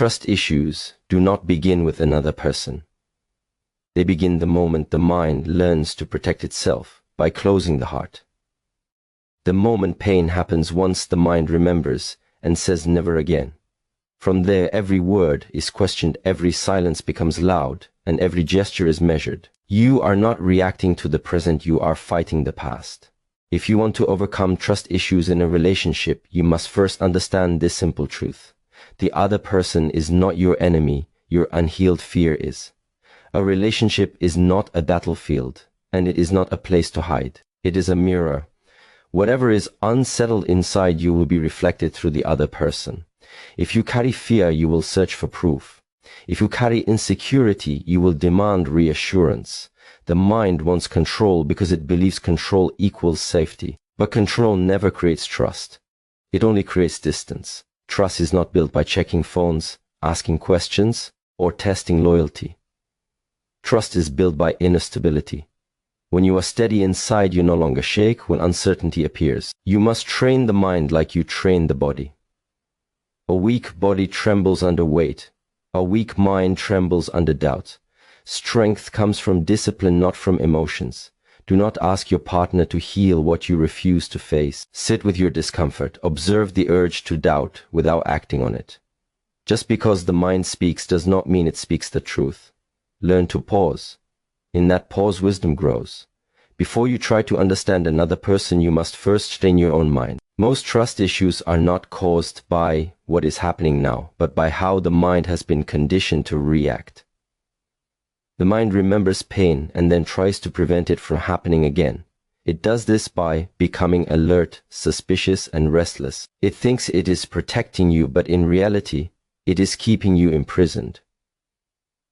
trust issues do not begin with another person. They begin the moment the mind learns to protect itself by closing the heart. The moment pain happens once the mind remembers and says never again. From there, every word is questioned, every silence becomes loud, and every gesture is measured. You are not reacting to the present, you are fighting the past. If you want to overcome trust issues in a relationship, you must first understand this simple truth. The other person is not your enemy, your unhealed fear is. A relationship is not a battlefield, and it is not a place to hide. It is a mirror. Whatever is unsettled inside you will be reflected through the other person. If you carry fear, you will search for proof. If you carry insecurity, you will demand reassurance. The mind wants control because it believes control equals safety. But control never creates trust. It only creates distance. Trust is not built by checking phones, asking questions, or testing loyalty. Trust is built by inner stability. When you are steady inside, you no longer shake when uncertainty appears. You must train the mind like you train the body. A weak body trembles under weight. A weak mind trembles under doubt. Strength comes from discipline, not from emotions. Do not ask your partner to heal what you refuse to face. Sit with your discomfort. Observe the urge to doubt without acting on it. Just because the mind speaks does not mean it speaks the truth. Learn to pause. In that pause, wisdom grows. Before you try to understand another person, you must first train your own mind. Most trust issues are not caused by what is happening now, but by how the mind has been conditioned to react. The mind remembers pain and then tries to prevent it from happening again. It does this by becoming alert, suspicious, and restless. It thinks it is protecting you, but in reality, it is keeping you imprisoned.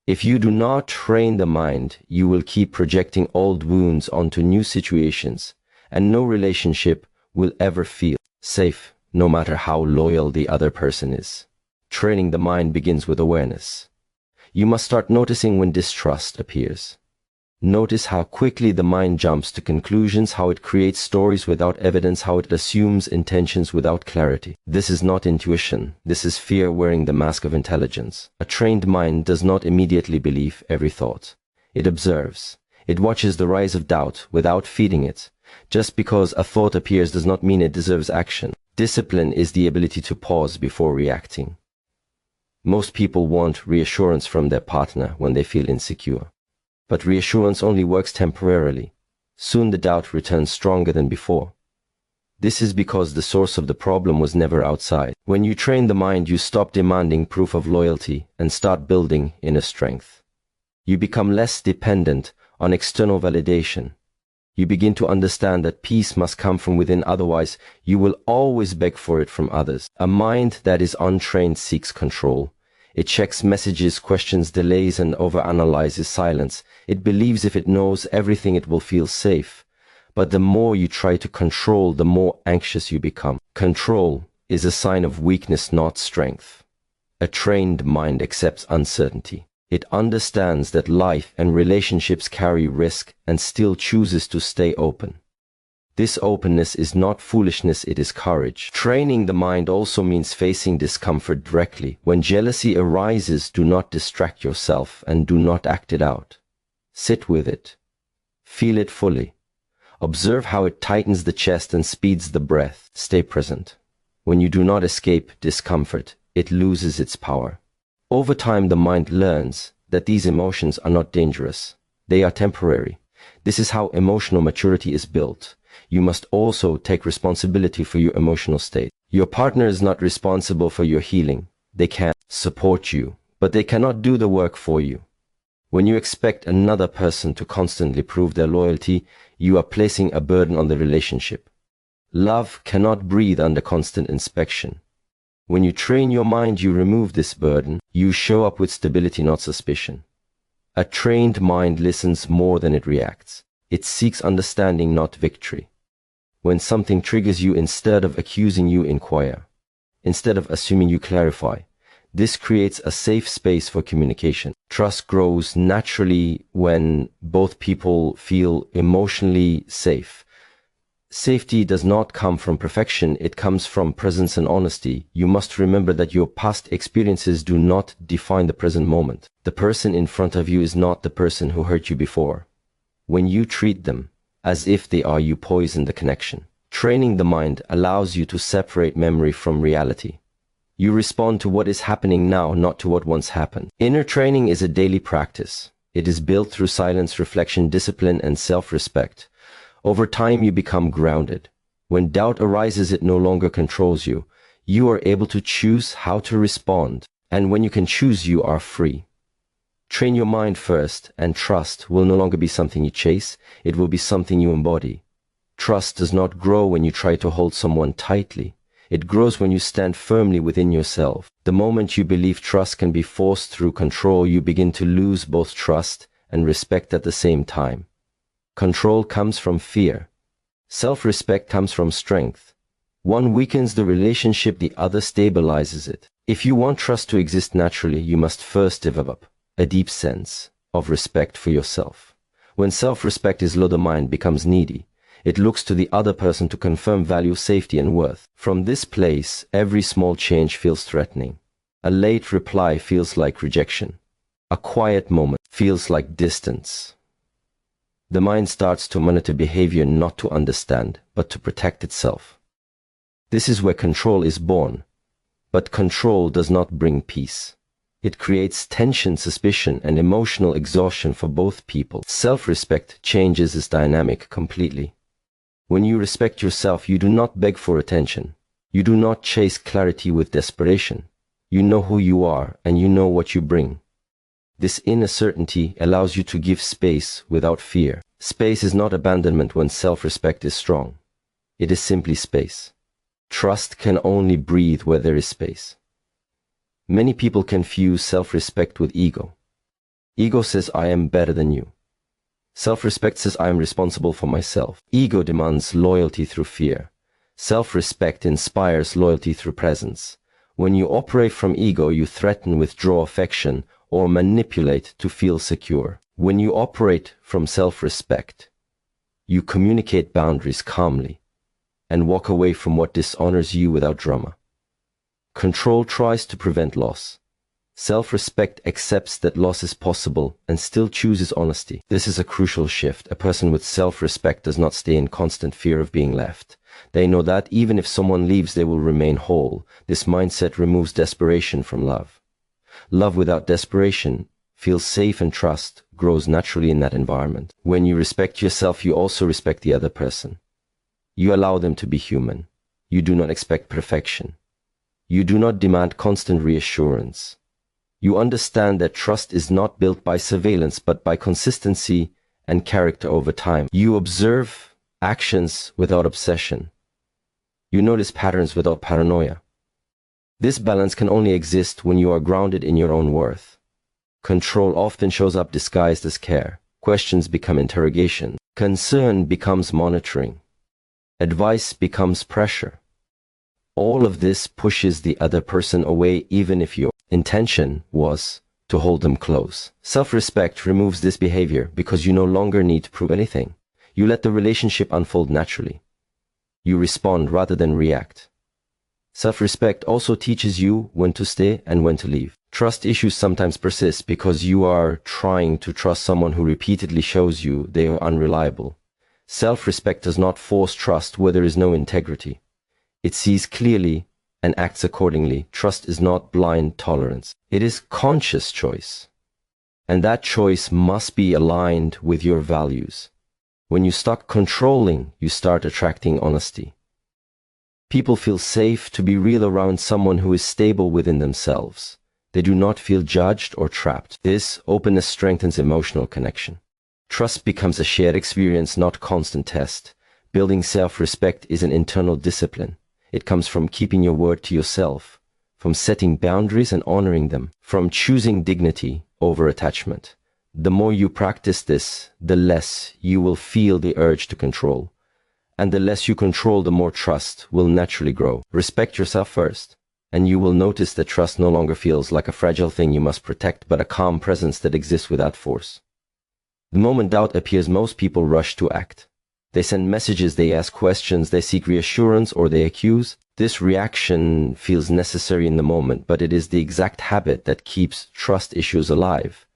If you do not train the mind, you will keep projecting old wounds onto new situations, and no relationship will ever feel safe, no matter how loyal the other person is. Training the mind begins with awareness. You must start noticing when distrust appears. Notice how quickly the mind jumps to conclusions, how it creates stories without evidence, how it assumes intentions without clarity. This is not intuition. This is fear wearing the mask of intelligence. A trained mind does not immediately believe every thought. It observes. It watches the rise of doubt without feeding it. Just because a thought appears does not mean it deserves action. Discipline is the ability to pause before reacting. Most people want reassurance from their partner when they feel insecure. But reassurance only works temporarily. Soon the doubt returns stronger than before. This is because the source of the problem was never outside. When you train the mind, you stop demanding proof of loyalty and start building inner strength. You become less dependent on external validation. You begin to understand that peace must come from within, otherwise you will always beg for it from others. A mind that is untrained seeks control. It checks messages, questions delays, and overanalyzes silence. It believes if it knows everything it will feel safe. But the more you try to control, the more anxious you become. Control is a sign of weakness, not strength. A trained mind accepts uncertainty. It understands that life and relationships carry risk and still chooses to stay open. This openness is not foolishness, it is courage. Training the mind also means facing discomfort directly. When jealousy arises, do not distract yourself and do not act it out. Sit with it. Feel it fully. Observe how it tightens the chest and speeds the breath. Stay present. When you do not escape discomfort, it loses its power. Over time, the mind learns that these emotions are not dangerous. They are temporary. This is how emotional maturity is built. You must also take responsibility for your emotional state. Your partner is not responsible for your healing. They can support you, but they cannot do the work for you. When you expect another person to constantly prove their loyalty, you are placing a burden on the relationship. Love cannot breathe under constant inspection. When you train your mind, you remove this burden. You show up with stability, not suspicion. A trained mind listens more than it reacts. It seeks understanding, not victory. When something triggers you, instead of accusing, you inquire. Instead of assuming, you clarify. This creates a safe space for communication. Trust grows naturally when both people feel emotionally safe. Safety does not come from perfection, it comes from presence and honesty. You must remember that your past experiences do not define the present moment. The person in front of you is not the person who hurt you before. When you treat them as if they are, you poison the connection. Training the mind allows you to separate memory from reality. You respond to what is happening now, not to what once happened. Inner training is a daily practice. It is built through silence, reflection, discipline, and self-respect. Over time, you become grounded. When doubt arises, it no longer controls you. You are able to choose how to respond. And when you can choose, you are free. Train your mind first, and trust will no longer be something you chase. It will be something you embody. Trust does not grow when you try to hold someone tightly. It grows when you stand firmly within yourself. The moment you believe trust can be forced through control, you begin to lose both trust and respect at the same time. Control comes from fear. Self-respect comes from strength. One weakens the relationship, the other stabilizes it. If you want trust to exist naturally, you must first develop a deep sense of respect for yourself. When self-respect is low, the mind becomes needy. It looks to the other person to confirm value, safety, and worth. From this place, every small change feels threatening. A late reply feels like rejection. A quiet moment feels like distance. The mind starts to monitor behavior not to understand, but to protect itself. This is where control is born. But control does not bring peace. It creates tension, suspicion, and emotional exhaustion for both people. Self-respect changes this dynamic completely. When you respect yourself, you do not beg for attention. You do not chase clarity with desperation. You know who you are, and you know what you bring. This inner certainty allows you to give space without fear. Space is not abandonment when self-respect is strong. It is simply space. Trust can only breathe where there is space. Many people confuse self-respect with ego. Ego says, I am better than you. Self-respect says, I am responsible for myself. Ego demands loyalty through fear. Self-respect inspires loyalty through presence. When you operate from ego, you threaten, withdraw affection, or manipulate to feel secure. When you operate from self-respect, you communicate boundaries calmly and walk away from what dishonors you without drama. Control tries to prevent loss. Self-respect accepts that loss is possible and still chooses honesty. This is a crucial shift. A person with self-respect does not stay in constant fear of being left. They know that even if someone leaves, they will remain whole. This mindset removes desperation from love. Love without desperation feels safe, and trust grows naturally in that environment. When you respect yourself, you also respect the other person. You allow them to be human. You do not expect perfection. You do not demand constant reassurance. You understand that trust is not built by surveillance, but by consistency and character over time. You observe actions without obsession. You notice patterns without paranoia. This balance can only exist when you are grounded in your own worth. Control often shows up disguised as care. Questions become interrogation. Concern becomes monitoring. Advice becomes pressure. All of this pushes the other person away, even if your intention was to hold them close. Self-respect removes this behavior because you no longer need to prove anything. You let the relationship unfold naturally. You respond rather than react. Self-respect also teaches you when to stay and when to leave. Trust issues sometimes persist because you are trying to trust someone who repeatedly shows you they are unreliable. Self-respect does not force trust where there is no integrity. It sees clearly and acts accordingly. Trust is not blind tolerance. It is conscious choice. And that choice must be aligned with your values. When you stop controlling, you start attracting honesty. People feel safe to be real around someone who is stable within themselves. They do not feel judged or trapped. This openness strengthens emotional connection. Trust becomes a shared experience, not constant test. Building self-respect is an internal discipline. It comes from keeping your word to yourself, from setting boundaries and honoring them, from choosing dignity over attachment. The more you practice this, the less you will feel the urge to control. And the less you control, the more trust will naturally grow. Respect yourself first, and you will notice that trust no longer feels like a fragile thing you must protect, but a calm presence that exists without force. The moment doubt appears, most people rush to act. They send messages, they ask questions, they seek reassurance, or they accuse. This reaction feels necessary in the moment, but it is the exact habit that keeps trust issues alive.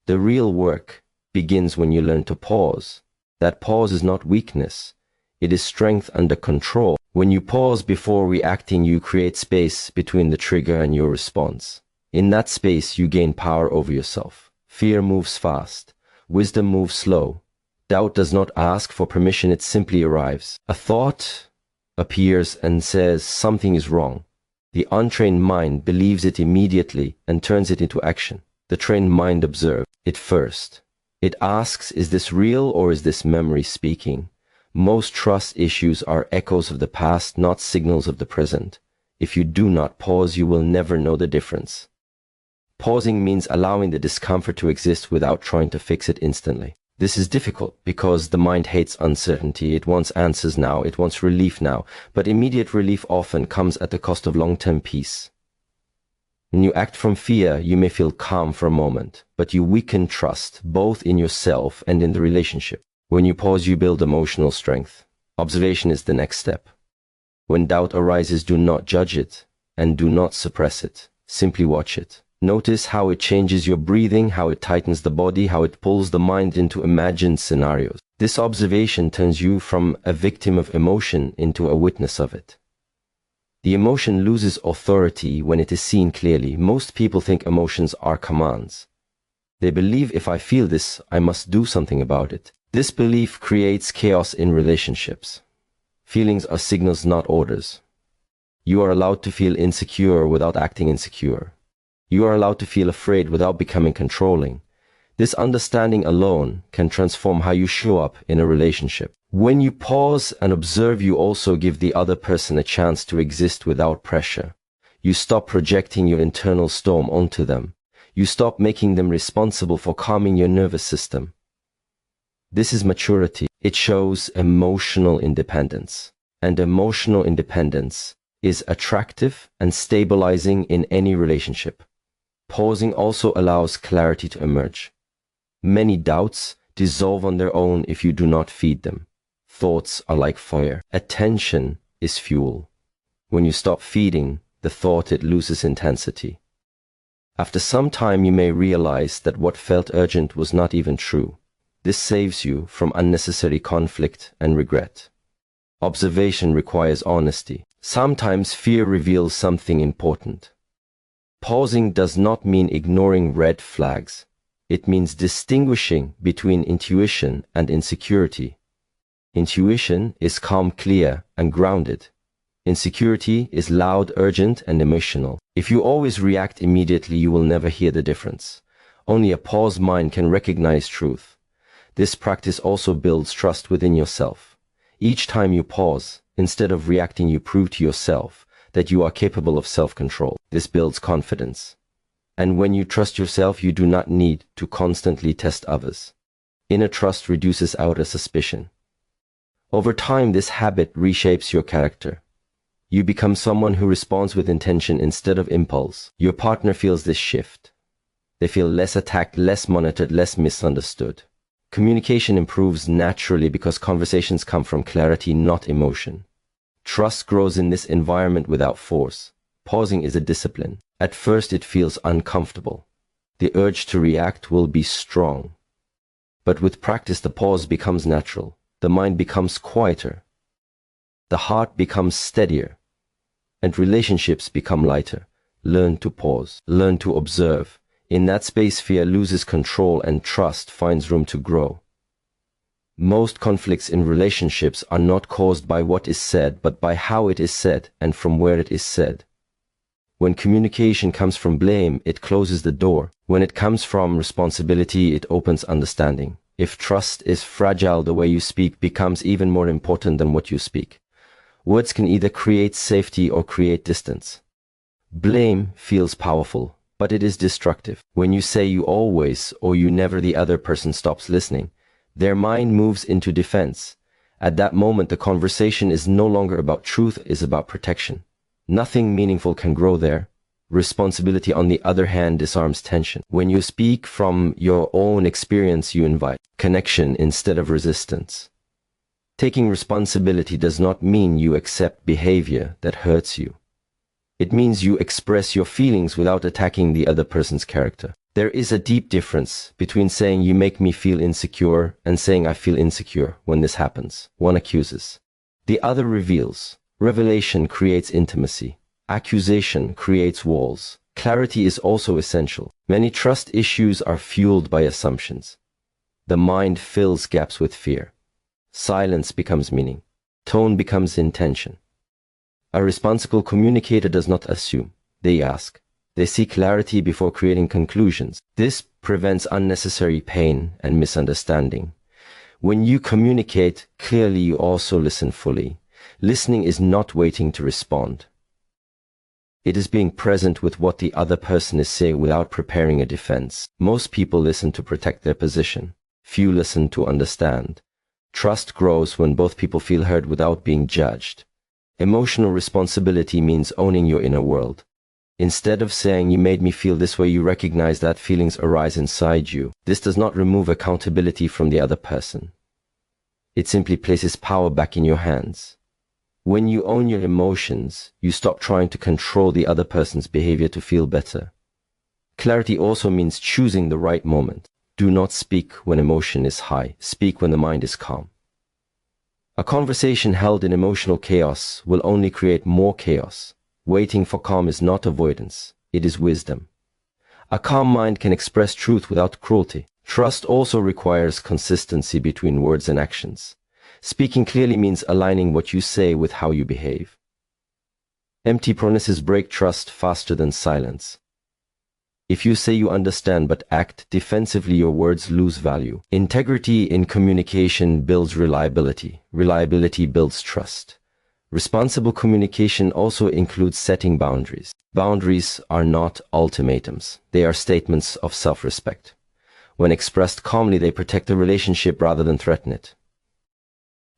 The real work begins when you learn to pause. That pause is not weakness. It is strength under control. When you pause before reacting, you create space between the trigger and your response. In that space, you gain power over yourself. Fear moves fast. Wisdom moves slow. Doubt does not ask for permission, it simply arrives. A thought appears and says something is wrong. The untrained mind believes it immediately and turns it into action. The trained mind observes it first. It asks, is this real or is this memory speaking? Most trust issues are echoes of the past, not signals of the present. If you do not pause, you will never know the difference. Pausing means allowing the discomfort to exist without trying to fix it instantly. This is difficult because the mind hates uncertainty. It wants answers now. It wants relief now. But immediate relief often comes at the cost of long-term peace. When you act from fear, you may feel calm for a moment, but you weaken trust, both in yourself and in the relationship. When you pause, you build emotional strength. Observation is the next step. When doubt arises, do not judge it and do not suppress it. Simply watch it. Notice how it changes your breathing, how it tightens the body, how it pulls the mind into imagined scenarios. This observation turns you from a victim of emotion into a witness of it. The emotion loses authority when it is seen clearly. Most people think emotions are commands. They believe if I feel this, I must do something about it. This belief creates chaos in relationships. Feelings are signals, not orders. You are allowed to feel insecure without acting insecure. You are allowed to feel afraid without becoming controlling. This understanding alone can transform how you show up in a relationship. When you pause and observe, you also give the other person a chance to exist without pressure. You stop projecting your internal storm onto them. You stop making them responsible for calming your nervous system. This is maturity. It shows emotional independence. And emotional independence is attractive and stabilizing in any relationship. Pausing also allows clarity to emerge. Many doubts dissolve on their own if you do not feed them. Thoughts are like fire. Attention is fuel. When you stop feeding the thought, it loses intensity. After some time, you may realize that what felt urgent was not even true. This saves you from unnecessary conflict and regret. Observation requires honesty. Sometimes fear reveals something important. Pausing does not mean ignoring red flags. It means distinguishing between intuition and insecurity. Intuition is calm, clear, and grounded. Insecurity is loud, urgent, and emotional. If you always react immediately, you will never hear the difference. Only a paused mind can recognize truth. This practice also builds trust within yourself. Each time you pause, instead of reacting, you prove to yourself that you are capable of self-control. This builds confidence. And when you trust yourself, you do not need to constantly test others. Inner trust reduces outer suspicion. Over time, this habit reshapes your character. You become someone who responds with intention instead of impulse. Your partner feels this shift. They feel less attacked, less monitored, less misunderstood. Communication improves naturally because conversations come from clarity, not emotion. Trust grows in this environment without force. Pausing is a discipline. At first, it feels uncomfortable. The urge to react will be strong. But with practice, the pause becomes natural. The mind becomes quieter. The heart becomes steadier. And relationships become lighter. Learn to pause. Learn to observe. In that space, fear loses control and trust finds room to grow. Most conflicts in relationships are not caused by what is said, but by how it is said and from where it is said. When communication comes from blame, it closes the door. When it comes from responsibility, it opens understanding. If trust is fragile, the way you speak becomes even more important than what you speak. Words can either create safety or create distance. Blame feels powerful, but it is destructive. When you say you always or you never, the other person stops listening. Their mind moves into defense. At that moment, the conversation is no longer about truth, it is about protection. Nothing meaningful can grow there. Responsibility, on the other hand, disarms tension. When you speak from your own experience, you invite connection instead of resistance. Taking responsibility does not mean you accept behavior that hurts you. It means you express your feelings without attacking the other person's character. There is a deep difference between saying you make me feel insecure and saying I feel insecure when this happens. One accuses. The other reveals. Revelation creates intimacy. Accusation creates walls. Clarity is also essential. Many trust issues are fueled by assumptions. The mind fills gaps with fear. Silence becomes meaning. Tone becomes intention. A responsible communicator does not assume. They ask. They seek clarity before creating conclusions. This prevents unnecessary pain and misunderstanding. When you communicate clearly, you also listen fully. Listening is not waiting to respond. It is being present with what the other person is saying without preparing a defense. Most people listen to protect their position. Few listen to understand. Trust grows when both people feel heard without being judged. Emotional responsibility means owning your inner world. Instead of saying you made me feel this way, you recognize that feelings arise inside you. This does not remove accountability from the other person. It simply places power back in your hands. When you own your emotions, you stop trying to control the other person's behavior to feel better. Clarity also means choosing the right moment. Do not speak when emotion is high. Speak when the mind is calm. A conversation held in emotional chaos will only create more chaos. Waiting for calm is not avoidance. It is wisdom. A calm mind can express truth without cruelty. Trust also requires consistency between words and actions. Speaking clearly means aligning what you say with how you behave. Empty promises break trust faster than silence. If you say you understand but act defensively, your words lose value. Integrity in communication builds reliability. Reliability builds trust. Responsible communication also includes setting boundaries. Boundaries are not ultimatums. They are statements of self-respect. When expressed calmly, they protect the relationship rather than threaten it.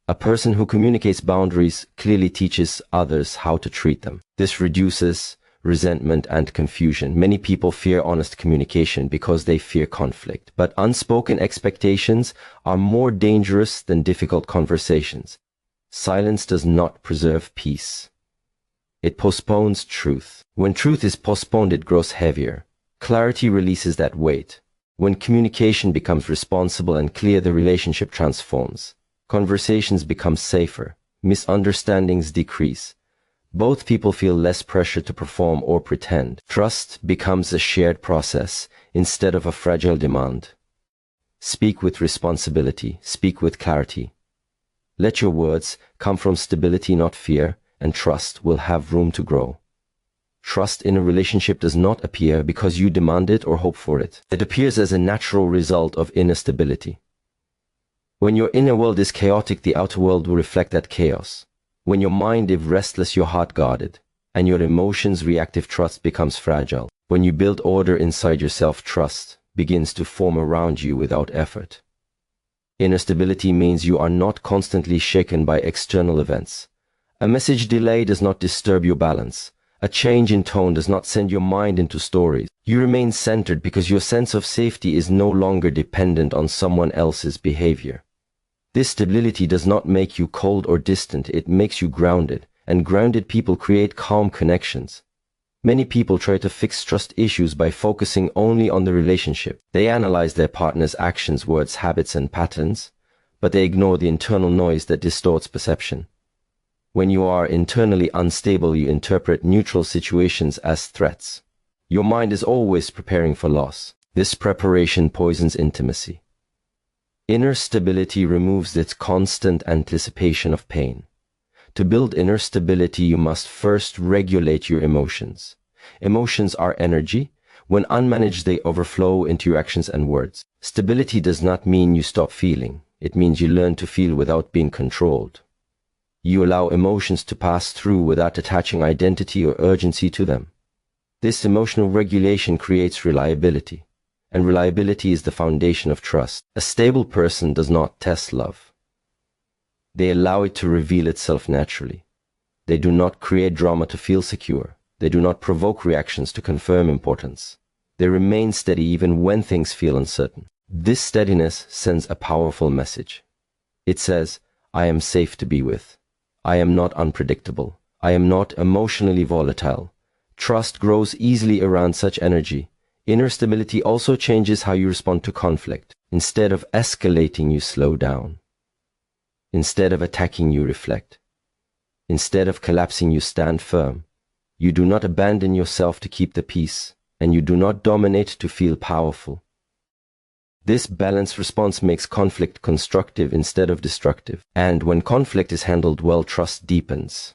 A person who communicates boundaries clearly teaches others how to treat them. This reduces resentment and confusion. Many people fear honest communication because they fear conflict. But unspoken expectations are more dangerous than difficult conversations. Silence does not preserve peace. It postpones truth. When truth is postponed, it grows heavier. Clarity releases that weight. When communication becomes responsible and clear, the relationship transforms. Conversations become safer. Misunderstandings decrease. Both people feel less pressure to perform or pretend. Trust becomes a shared process instead of a fragile demand. Speak with responsibility. Speak with clarity. Let your words come from stability, not fear, and trust will have room to grow. Trust in a relationship does not appear because you demand it or hope for it. It appears as a natural result of inner stability. When your inner world is chaotic, the outer world will reflect that chaos. When your mind is restless, your heart guarded, and your emotions reactive, trust becomes fragile. When you build order inside yourself, trust begins to form around you without effort. Inner stability means you are not constantly shaken by external events. A message delay does not disturb your balance. A change in tone does not send your mind into stories. You remain centered because your sense of safety is no longer dependent on someone else's behavior. This stability does not make you cold or distant, it makes you grounded, and grounded people create calm connections. Many people try to fix trust issues by focusing only on the relationship. They analyze their partner's actions, words, habits, and patterns, but they ignore the internal noise that distorts perception. When you are internally unstable, you interpret neutral situations as threats. Your mind is always preparing for loss. This preparation poisons intimacy. Inner stability removes its constant anticipation of pain. To build inner stability, you must first regulate your emotions. Emotions are energy. When unmanaged, they overflow into your actions and words. Stability does not mean you stop feeling. It means you learn to feel without being controlled. You allow emotions to pass through without attaching identity or urgency to them. This emotional regulation creates reliability, and reliability is the foundation of trust. A stable person does not test love. They allow it to reveal itself naturally. They do not create drama to feel secure. They do not provoke reactions to confirm importance. They remain steady even when things feel uncertain. This steadiness sends a powerful message. It says, I am safe to be with. I am not unpredictable. I am not emotionally volatile. Trust grows easily around such energy. Inner stability also changes how you respond to conflict. Instead of escalating, you slow down. Instead of attacking, you reflect. Instead of collapsing, you stand firm. You do not abandon yourself to keep the peace, and you do not dominate to feel powerful. This balanced response makes conflict constructive instead of destructive. And when conflict is handled well, trust deepens.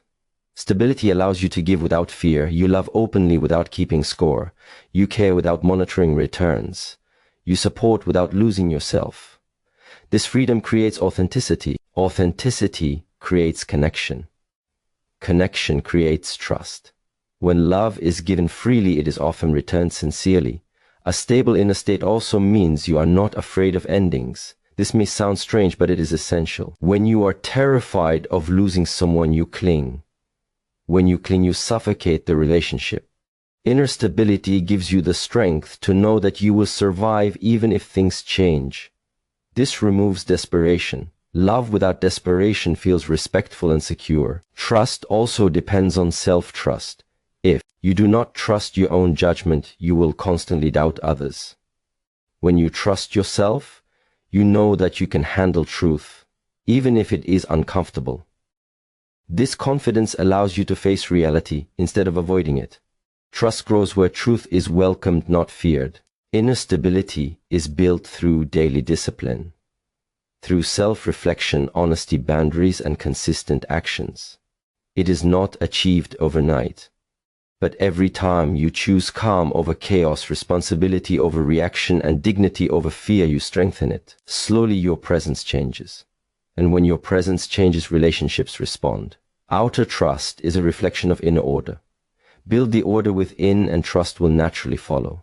Stability allows you to give without fear. You love openly without keeping score. You care without monitoring returns. You support without losing yourself. This freedom creates authenticity. Authenticity creates connection. Connection creates trust. When love is given freely, it is often returned sincerely. A stable inner state also means you are not afraid of endings. This may sound strange, but it is essential. When you are terrified of losing someone, you cling. When you cling, you suffocate the relationship. Inner stability gives you the strength to know that you will survive even if things change. This removes desperation. Love without desperation feels respectful and secure. Trust also depends on self-trust. If you do not trust your own judgment, you will constantly doubt others. When you trust yourself, you know that you can handle truth, even if it is uncomfortable. This confidence allows you to face reality instead of avoiding it. Trust grows where truth is welcomed, not feared. Inner stability is built through daily discipline, through self-reflection, honesty, boundaries, and consistent actions. It is not achieved overnight. But every time you choose calm over chaos, responsibility over reaction, and dignity over fear, you strengthen it. Slowly your presence changes. And when your presence changes, relationships respond. Outer trust is a reflection of inner order. Build the order within and trust will naturally follow.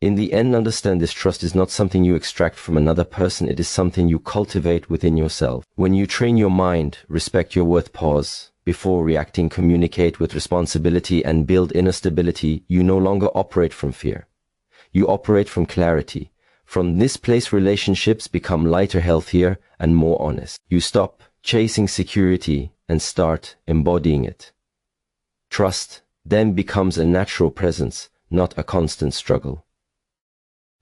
In the end, understand this trust is not something you extract from another person. It is something you cultivate within yourself. When you train your mind, respect your worth, pause before reacting, communicate with responsibility, and build inner stability, you no longer operate from fear. You operate from clarity. From this place, relationships become lighter, healthier, and more honest. You stop chasing security and start embodying it. Trust then becomes a natural presence, not a constant struggle.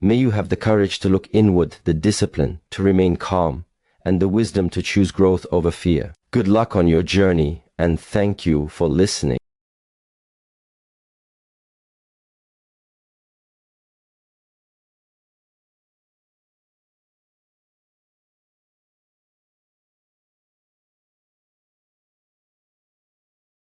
May you have the courage to look inward, the discipline to remain calm, and the wisdom to choose growth over fear. Good luck on your journey, and thank you for listening.